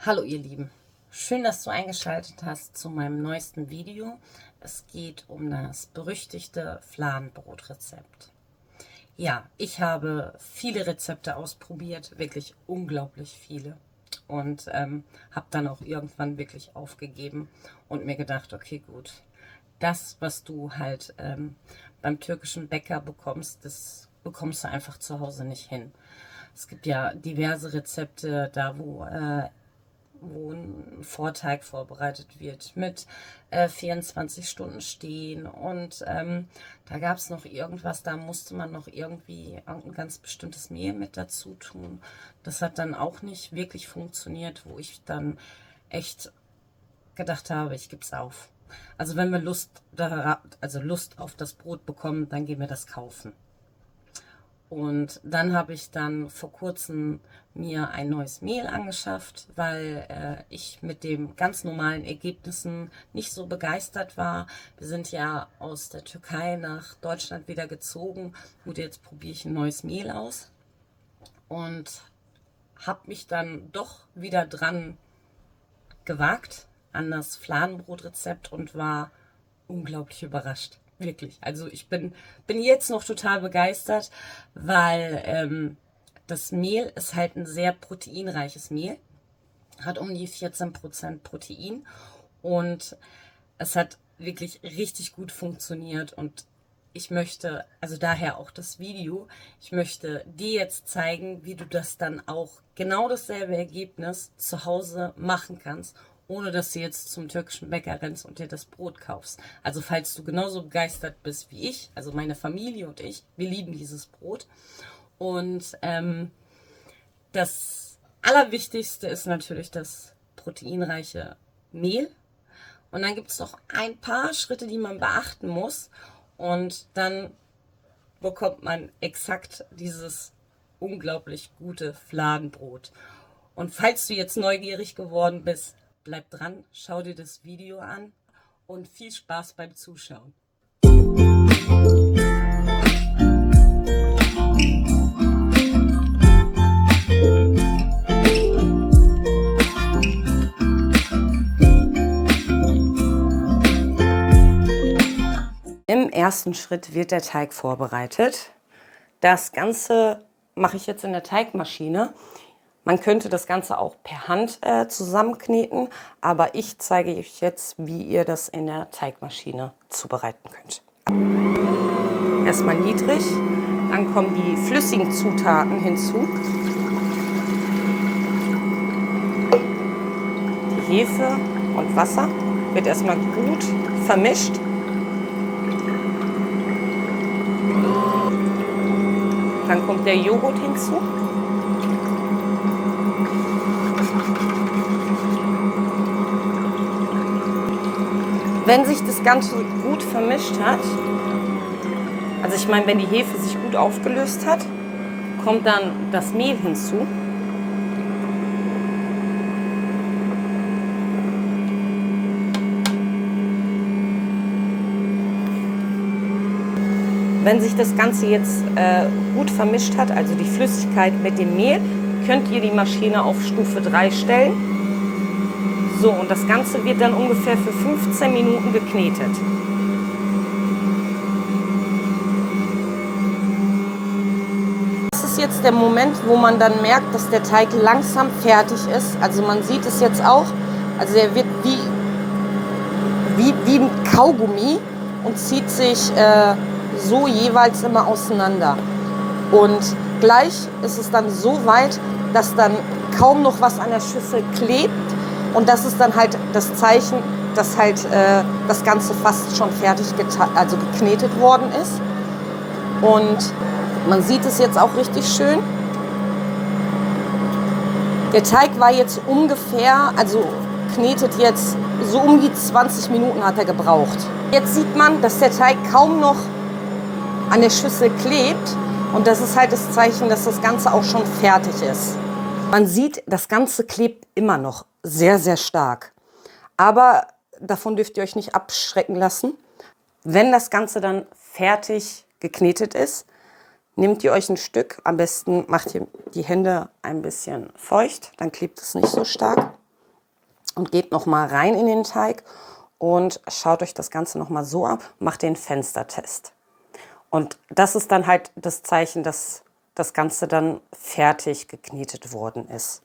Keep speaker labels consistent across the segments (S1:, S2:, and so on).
S1: Hallo ihr Lieben, schön, dass du eingeschaltet hast zu meinem neuesten Video. Es geht um das berüchtigte Fladenbrotrezept. Ja, ich habe viele Rezepte ausprobiert, wirklich unglaublich viele. Und habe dann auch irgendwann wirklich aufgegeben und mir gedacht, okay gut, das, was du halt beim türkischen Bäcker bekommst, das bekommst du einfach zu Hause nicht hin. Es gibt ja diverse Rezepte, da wo ein Vorteig vorbereitet wird mit 24 Stunden stehen. Und da gab es noch irgendwas, da musste man noch irgendwie ein ganz bestimmtes Mehl mit dazu tun. Das hat dann auch nicht wirklich funktioniert, wo ich dann echt gedacht habe, ich gebe es auf. Also wenn wir Lust auf das Brot bekommen, dann gehen wir das kaufen. Und dann habe ich dann vor kurzem mir ein neues Mehl angeschafft, weil ich mit den ganz normalen Ergebnissen nicht so begeistert war. Wir sind ja aus der Türkei nach Deutschland wieder gezogen. Gut, jetzt probiere ich ein neues Mehl aus und habe mich dann doch wieder dran gewagt an das Fladenbrotrezept und war unglaublich überrascht. Wirklich. Also ich bin jetzt noch total begeistert, weil das Mehl ist halt ein sehr proteinreiches Mehl. Hat um die 14% Protein und es hat wirklich richtig gut funktioniert und ich möchte, also daher auch das Video, ich möchte dir jetzt zeigen, wie du das dann auch genau dasselbe Ergebnis zu Hause machen kannst, ohne dass du jetzt zum türkischen Bäcker rennst und dir das Brot kaufst. Also falls du genauso begeistert bist wie ich, also meine Familie und ich, wir lieben dieses Brot. Und das Allerwichtigste ist natürlich das proteinreiche Mehl. Und dann gibt es noch ein paar Schritte, die man beachten muss. Und dann bekommt man exakt dieses unglaublich gute Fladenbrot. Und falls du jetzt neugierig geworden bist, bleib dran, schau dir das Video an und viel Spaß beim Zuschauen. Im ersten Schritt wird der Teig vorbereitet. Das Ganze mache ich jetzt in der Teigmaschine. Man könnte das Ganze auch per Hand zusammenkneten, aber ich zeige euch jetzt, wie ihr das in der Teigmaschine zubereiten könnt. Erstmal niedrig, dann kommen die flüssigen Zutaten hinzu. Die Hefe und Wasser wird erstmal gut vermischt. Dann kommt der Joghurt hinzu. Wenn sich das Ganze gut vermischt hat, also ich meine, wenn die Hefe sich gut aufgelöst hat, kommt dann das Mehl hinzu. Wenn sich das Ganze jetzt gut vermischt hat, also die Flüssigkeit mit dem Mehl, könnt ihr die Maschine auf Stufe 3 stellen. So, und das Ganze wird dann ungefähr für 15 Minuten geknetet. Das ist jetzt der Moment, wo man dann merkt, dass der Teig langsam fertig ist. Also man sieht es jetzt auch, also er wird wie ein Kaugummi und zieht sich so jeweils immer auseinander. Und gleich ist es dann so weit, dass dann kaum noch was an der Schüssel klebt. Und das ist dann halt das Zeichen, dass halt das Ganze fast schon fertig geknetet worden ist. Und man sieht es jetzt auch richtig schön. Der Teig war jetzt ungefähr, also knetet jetzt so um die 20 Minuten hat er gebraucht. Jetzt sieht man, dass der Teig kaum noch an der Schüssel klebt. Und das ist halt das Zeichen, dass das Ganze auch schon fertig ist. Man sieht, das Ganze klebt immer noch sehr, sehr stark. Aber davon dürft ihr euch nicht abschrecken lassen. Wenn das Ganze dann fertig geknetet ist, nehmt ihr euch ein Stück. Am besten macht ihr die Hände ein bisschen feucht, dann klebt es nicht so stark. und geht nochmal rein in den Teig und schaut euch das Ganze nochmal so an, macht den Fenstertest. Und das ist dann halt das Zeichen, dass das Ganze dann fertig geknetet worden ist.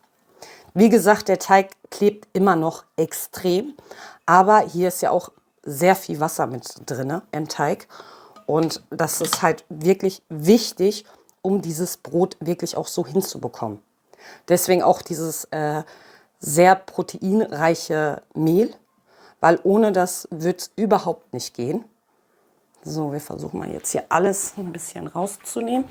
S1: Wie gesagt, der Teig klebt immer noch extrem, aber hier ist ja auch sehr viel Wasser mit drin im Teig. Und das ist halt wirklich wichtig, um dieses Brot wirklich auch so hinzubekommen. Deswegen auch dieses sehr proteinreiche Mehl, weil ohne das wird es überhaupt nicht gehen. So, wir versuchen mal jetzt hier alles ein bisschen rauszunehmen.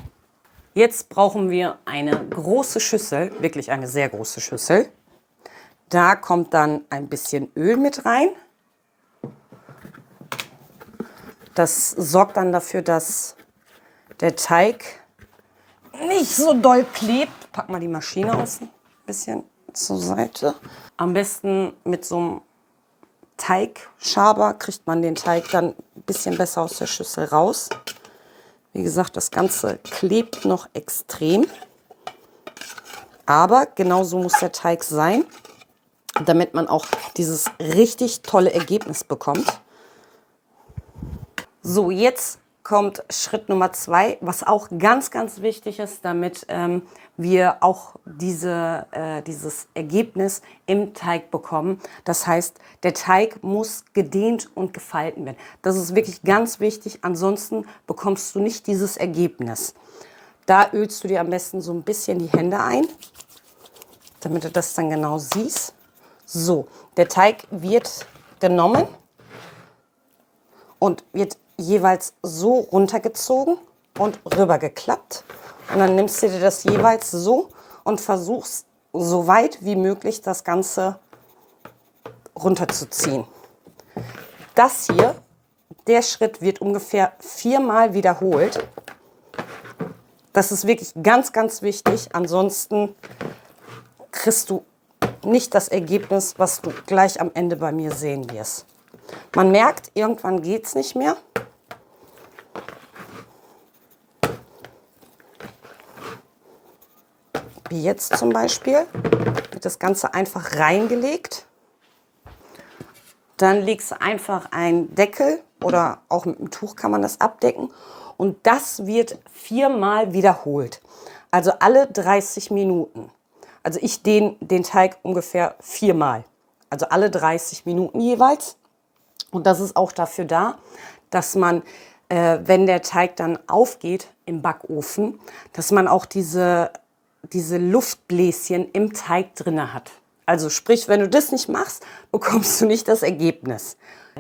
S1: Jetzt brauchen wir eine große Schüssel, wirklich eine sehr große Schüssel. Da kommt dann ein bisschen Öl mit rein. Das sorgt dann dafür, dass der Teig nicht so doll klebt. Pack mal die Maschine aus, ein bisschen zur Seite. Am besten mit so einem Teigschaber kriegt man den Teig dann ein bisschen besser aus der Schüssel raus. Wie gesagt, das Ganze klebt noch extrem. Aber genauso muss der Teig sein, damit man auch dieses richtig tolle Ergebnis bekommt. So, jetzt kommt Schritt Nummer 2, was auch ganz, ganz wichtig ist, damit wir auch dieses Ergebnis im Teig bekommen. Das heißt, der Teig muss gedehnt und gefalten werden. Das ist wirklich ganz wichtig, ansonsten bekommst du nicht dieses Ergebnis. Da ölst du dir am besten so ein bisschen die Hände ein, damit du das dann genau siehst. So, der Teig wird genommen und wird jeweils so runtergezogen und rübergeklappt. Und dann nimmst du dir das jeweils so und versuchst so weit wie möglich das Ganze runterzuziehen. Das hier, der Schritt wird ungefähr 4-mal wiederholt. Das ist wirklich ganz, ganz wichtig. Ansonsten kriegst du nicht das Ergebnis, was du gleich am Ende bei mir sehen wirst. Man merkt, irgendwann geht es nicht mehr. Wie jetzt zum Beispiel, wird das Ganze einfach reingelegt. Dann legst du einfach einen Deckel oder auch mit einem Tuch kann man das abdecken. Und das wird 4-mal wiederholt. Also alle 30 Minuten. Also ich dehne den Teig ungefähr 4-mal. Also alle 30 Minuten jeweils. Und das ist auch dafür da, dass man, wenn der Teig dann aufgeht im Backofen, dass man auch diese Luftbläschen im Teig drin hat. Also sprich, wenn du das nicht machst, bekommst du nicht das Ergebnis.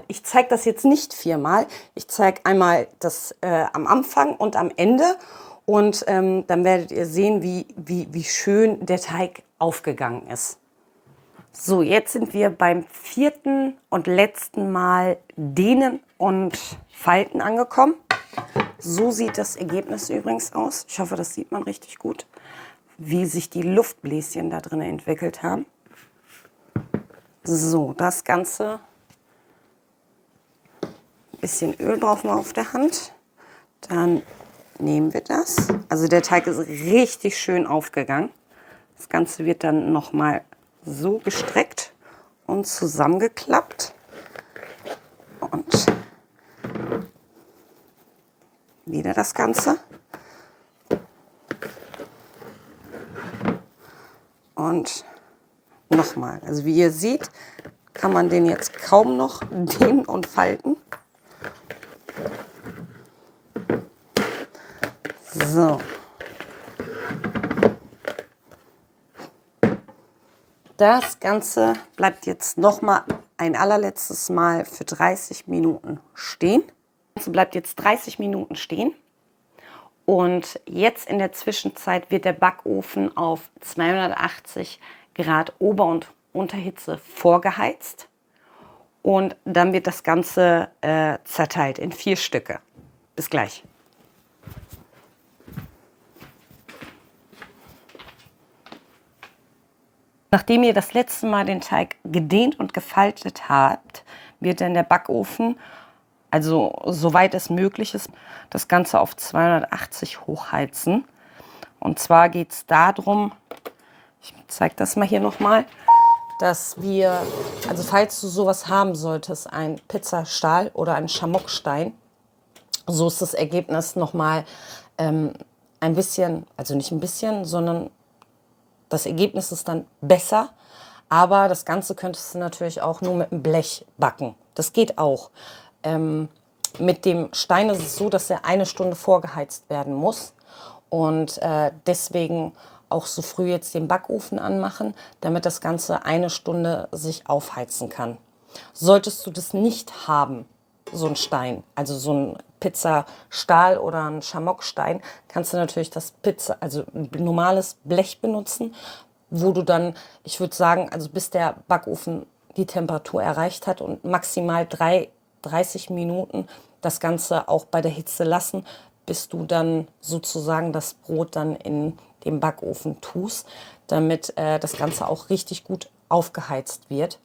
S1: Ich zeige das jetzt nicht 4-mal. Ich zeige einmal das am Anfang und am Ende. Und dann werdet ihr sehen, wie schön der Teig aufgegangen ist. So, jetzt sind wir beim 4. und letzten Mal Dehnen und Falten angekommen. So sieht das Ergebnis übrigens aus. Ich hoffe, das sieht man richtig gut, wie sich die Luftbläschen da drin entwickelt haben. So, das Ganze, ein bisschen Öl drauf mal auf der Hand. Dann nehmen wir das. Also der Teig ist richtig schön aufgegangen. Das Ganze wird dann nochmal so gestreckt und zusammengeklappt. Und wieder das Ganze. Und nochmal. Also wie ihr seht, kann man den jetzt kaum noch dehnen und falten. So. Das Ganze bleibt jetzt nochmal ein allerletztes Mal für 30 Minuten stehen. Das Ganze bleibt jetzt 30 Minuten stehen. Und jetzt in der Zwischenzeit wird der Backofen auf 280 Grad Ober- und Unterhitze vorgeheizt. Und dann wird das Ganze zerteilt in 4 Stücke. Bis gleich. Nachdem ihr das letzte Mal den Teig gedehnt und gefaltet habt, wird dann der Backofen, also soweit es möglich ist, das Ganze auf 280 hochheizen. Und zwar geht es darum, ich zeige das mal hier nochmal, dass wir, also falls du sowas haben solltest, ein Pizzastahl oder ein Schamockstein, so ist das Ergebnis nochmal ein bisschen, also nicht ein bisschen, sondern das Ergebnis ist dann besser. Aber das Ganze könntest du natürlich auch nur mit einem Blech backen. Das geht auch. Mit dem Stein ist es so, dass er 1 Stunde vorgeheizt werden muss. Und deswegen auch so früh jetzt den Backofen anmachen, damit das Ganze 1 Stunde sich aufheizen kann. Solltest du das nicht haben, so ein Stein, also so ein Pizzastahl oder ein Schamockstein, kannst du natürlich das also ein normales Blech benutzen, wo du dann, ich würde sagen, also bis der Backofen die Temperatur erreicht hat und maximal 30 Minuten das Ganze auch bei der Hitze lassen, bis du dann sozusagen das Brot dann in den Backofen tust, damit das Ganze auch richtig gut aufgeheizt wird,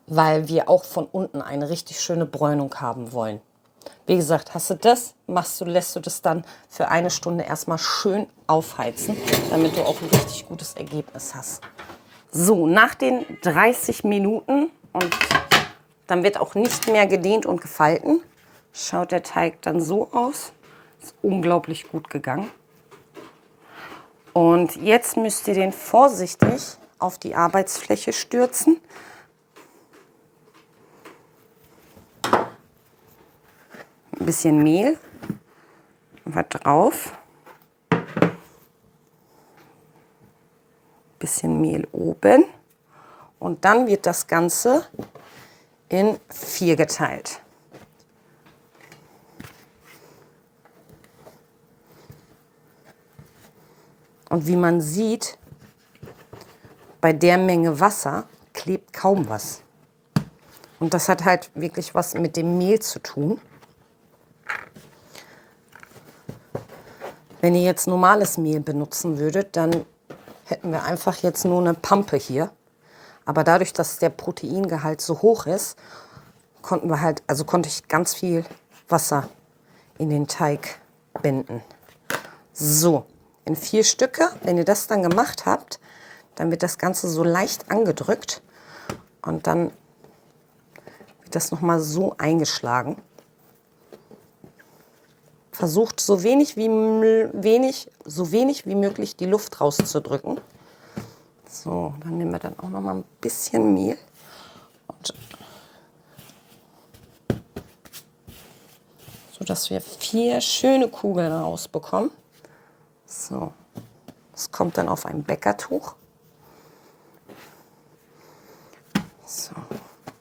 S1: weil wir auch von unten eine richtig schöne Bräunung haben wollen. Wie gesagt, hast du das, lässt du das dann für 1 Stunde erstmal schön aufheizen, damit du auch ein richtig gutes Ergebnis hast. So, nach den 30 Minuten und dann wird auch nicht mehr gedehnt und gefalten, schaut der Teig dann so aus. Ist unglaublich gut gegangen. Und jetzt müsst ihr den vorsichtig auf die Arbeitsfläche stürzen. Ein bisschen Mehl, was drauf, bisschen Mehl oben und dann wird das Ganze in 4 geteilt. Und wie man sieht, bei der Menge Wasser klebt kaum was. Und das hat halt wirklich was mit dem Mehl zu tun. Wenn ihr jetzt normales Mehl benutzen würdet, dann hätten wir einfach jetzt nur eine Pampe hier. Aber dadurch, dass der Proteingehalt so hoch ist, konnte ich ganz viel Wasser in den Teig binden. So, in 4 Stücke. Wenn ihr das dann gemacht habt, dann wird das Ganze so leicht angedrückt und dann wird das nochmal so eingeschlagen. Versucht so wenig wie möglich die Luft rauszudrücken. So, dann nehmen wir dann auch noch mal ein bisschen Mehl. So dass wir 4 schöne Kugeln rausbekommen. So, das kommt dann auf ein Bäckertuch. So,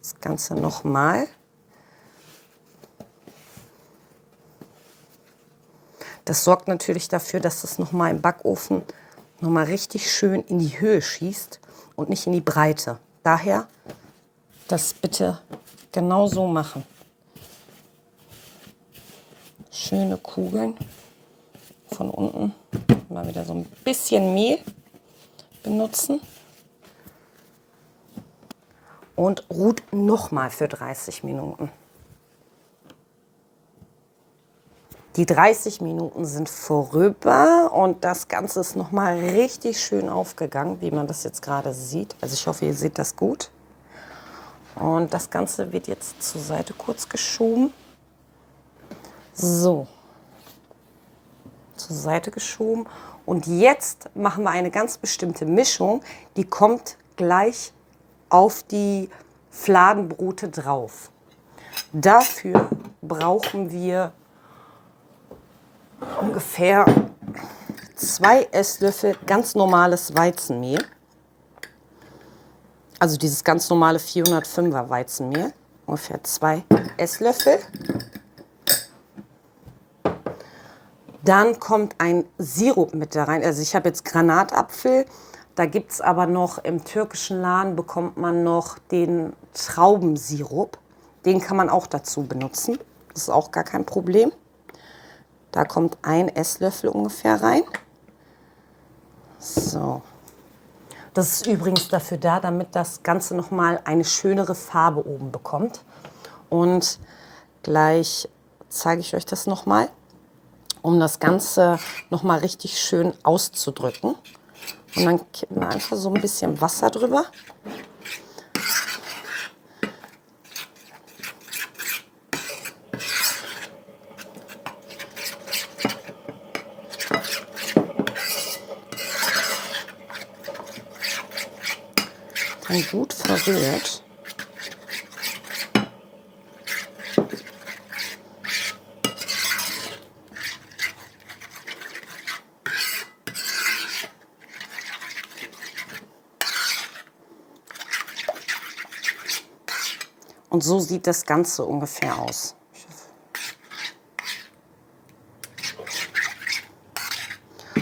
S1: das Ganze nochmal. Das sorgt natürlich dafür, dass das nochmal im Backofen nochmal richtig schön in die Höhe schießt und nicht in die Breite. Daher das bitte genau so machen. Schöne Kugeln von unten. Mal wieder so ein bisschen Mehl benutzen. Und ruht nochmal für 30 Minuten. Die 30 Minuten sind vorüber und das Ganze ist nochmal richtig schön aufgegangen, wie man das jetzt gerade sieht. Also ich hoffe, ihr seht das gut. Und das Ganze wird jetzt zur Seite kurz geschoben. So, zur Seite geschoben. Und jetzt machen wir eine ganz bestimmte Mischung, die kommt gleich auf die Fladenbrote drauf. Dafür brauchen wir ungefähr 2 Esslöffel ganz normales Weizenmehl. Also dieses ganz normale 405er Weizenmehl. Ungefähr 2 Esslöffel. Dann kommt ein Sirup mit da rein. Also ich habe jetzt Granatapfel. Da gibt es aber noch im türkischen Laden bekommt man noch den Traubensirup. Den kann man auch dazu benutzen. Das ist auch gar kein Problem. Da kommt 1 Esslöffel ungefähr rein. So. Das ist übrigens dafür da, damit das Ganze nochmal eine schönere Farbe oben bekommt. Und gleich zeige ich euch das nochmal, um das Ganze nochmal richtig schön auszudrücken. Und dann kippen wir einfach so ein bisschen Wasser drüber. Dann gut verrührt. Und so sieht das Ganze ungefähr aus.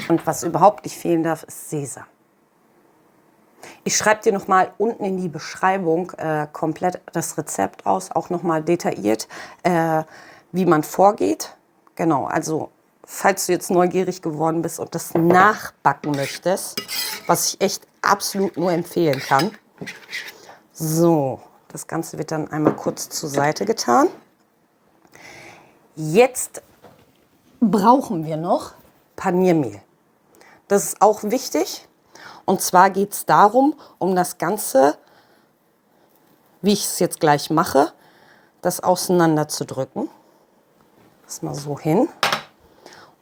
S1: Und was überhaupt nicht fehlen darf, ist Sesam. Ich schreibe dir nochmal unten in die Beschreibung komplett das Rezept aus, auch nochmal detailliert, wie man vorgeht. Genau, also falls du jetzt neugierig geworden bist und das nachbacken möchtest, was ich echt absolut nur empfehlen kann. So, das Ganze wird dann einmal kurz zur Seite getan. Jetzt brauchen wir noch Paniermehl. Das ist auch wichtig. Und zwar geht es darum, um das Ganze, wie ich es jetzt gleich mache, das auseinander zu drücken. Das mal so hin.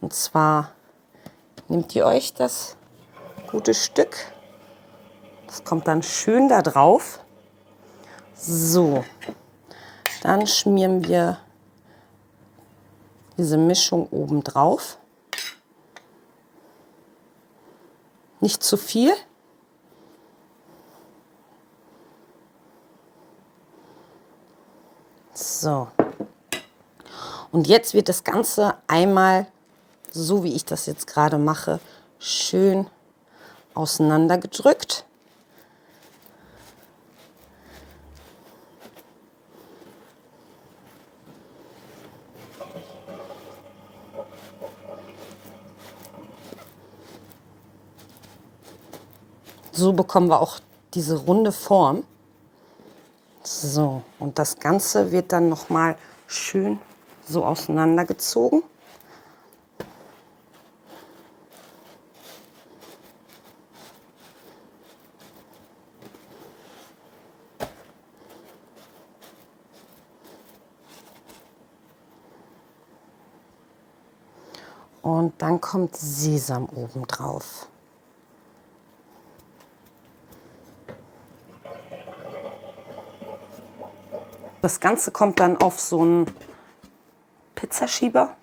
S1: Und zwar nehmt ihr euch das gute Stück. Das kommt dann schön da drauf. So, dann schmieren wir diese Mischung oben drauf. Nicht zu viel. So. Und jetzt wird das Ganze einmal, so wie ich das jetzt gerade mache, schön auseinandergedrückt. So bekommen wir auch diese runde Form. So, und das Ganze wird dann noch mal schön so auseinandergezogen. Und dann kommt Sesam oben drauf. Das Ganze kommt dann auf so einen Pizzaschieber.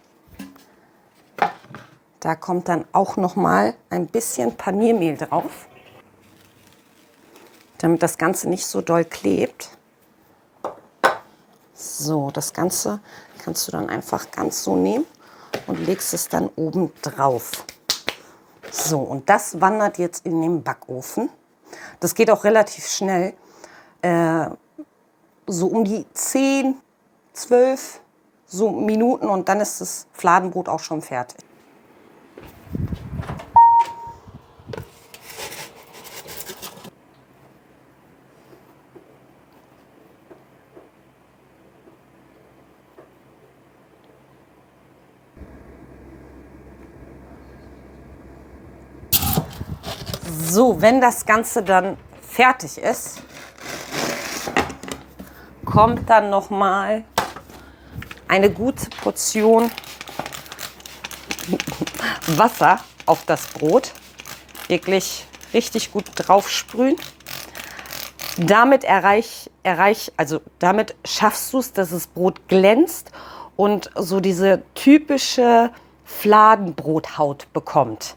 S1: Da kommt dann auch noch mal ein bisschen Paniermehl drauf, damit das Ganze nicht so doll klebt. So, das Ganze kannst du dann einfach ganz so nehmen und legst es dann oben drauf. So, und das wandert jetzt in den Backofen. Das geht auch relativ schnell. So um die 10, 12 so Minuten und dann ist das Fladenbrot auch schon fertig. So, wenn das Ganze dann fertig ist, kommt dann noch mal eine gute Portion Wasser auf das Brot. Wirklich richtig gut drauf sprühen. Damit damit schaffst du es, dass das Brot glänzt und so diese typische Fladenbrothaut bekommt.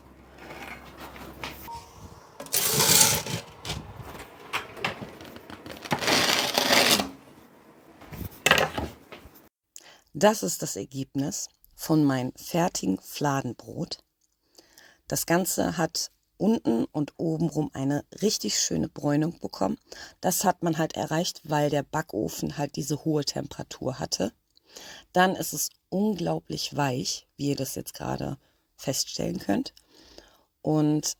S1: Das ist das Ergebnis von meinem fertigen Fladenbrot. Das Ganze hat unten und obenrum eine richtig schöne Bräunung bekommen. Das hat man halt erreicht, weil der Backofen halt diese hohe Temperatur hatte. Dann ist es unglaublich weich, wie ihr das jetzt gerade feststellen könnt. Und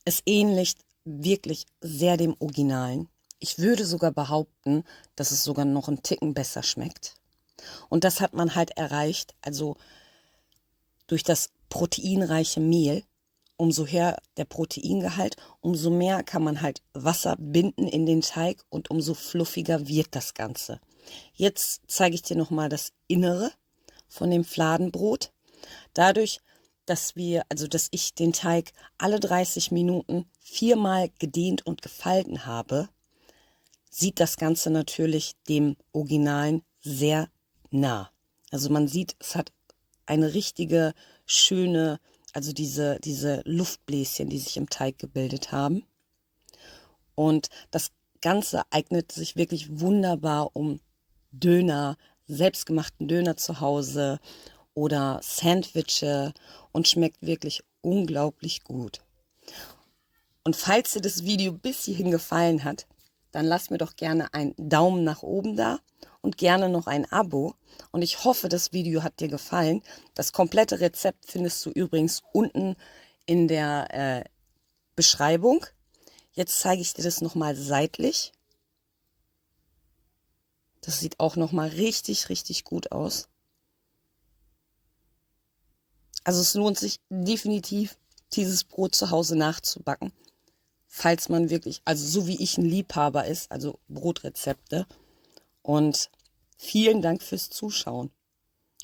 S1: es ähnlicht wirklich sehr dem Originalen. Ich würde sogar behaupten, dass es sogar noch einen Ticken besser schmeckt. Und das hat man halt erreicht, also durch das proteinreiche Mehl
S2: umso höher der Proteingehalt, umso mehr kann man halt Wasser binden in den Teig und umso fluffiger wird das Ganze. Jetzt zeige ich dir nochmal das Innere von dem Fladenbrot. Dadurch, dass ich den Teig alle 30 Minuten 4-mal gedehnt und gefalten habe, sieht das Ganze natürlich dem Originalen sehr nah. Also man sieht, es hat eine richtige, schöne, also diese Luftbläschen, die sich im Teig gebildet haben. Und das Ganze eignet sich wirklich wunderbar, um Döner, selbstgemachten Döner zu Hause oder Sandwiche und schmeckt wirklich unglaublich gut. Und falls dir das Video bis hierhin gefallen hat, dann lass mir doch gerne einen Daumen nach oben da und gerne noch ein Abo. Und ich hoffe, das Video hat dir gefallen. Das komplette Rezept findest du übrigens unten in der Beschreibung. Jetzt zeige ich dir das nochmal seitlich. Das sieht auch nochmal richtig, richtig gut aus. Also es lohnt sich definitiv, dieses Brot zu Hause nachzubacken. Falls man wirklich, also so wie ich ein Liebhaber ist, also Brotrezepte. Und vielen Dank fürs Zuschauen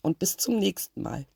S2: und bis zum nächsten Mal.